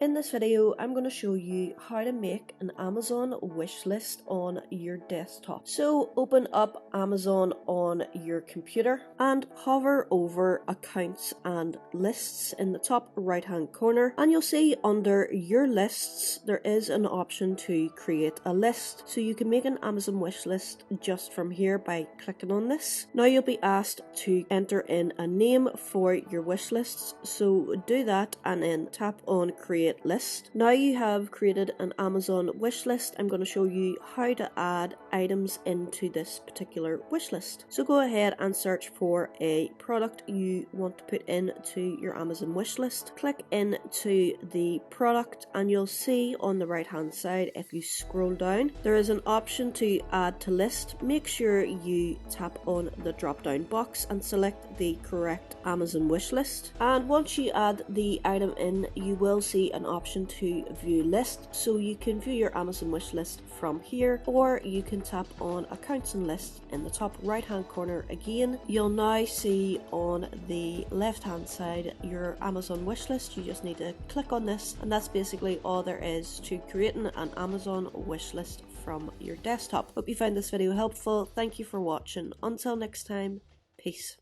In this video, I'm going to show you how to make an Amazon wish list on your desktop. So open up Amazon on your computer and hover over accounts and lists in the top right hand corner, and you'll see under your lists there is an option to create a list. So you can make an Amazon wish list just from here by clicking on this. Now you'll be asked to enter in a name for your wish lists, so do that and then tap on create list. Now you have created an Amazon wish list. I'm going to show you how to add items into this particular wish list. So go ahead and search for a product you want to put into your Amazon wish list. Click into the product and you'll see on the right hand side, if you scroll down, there is an option to add to list. Make sure you tap on the drop down box and select the correct Amazon wish list. And once you add the item in, you will see an option to view list, so you can view your Amazon wish list from here, or you can tap on accounts and lists in the top right hand corner again. You'll now see on the left hand side your Amazon wish list. You just need to click on this, and that's basically all there is to creating an Amazon wish list from your desktop. Hope you found this video helpful. Thank you for watching. Until next time, peace.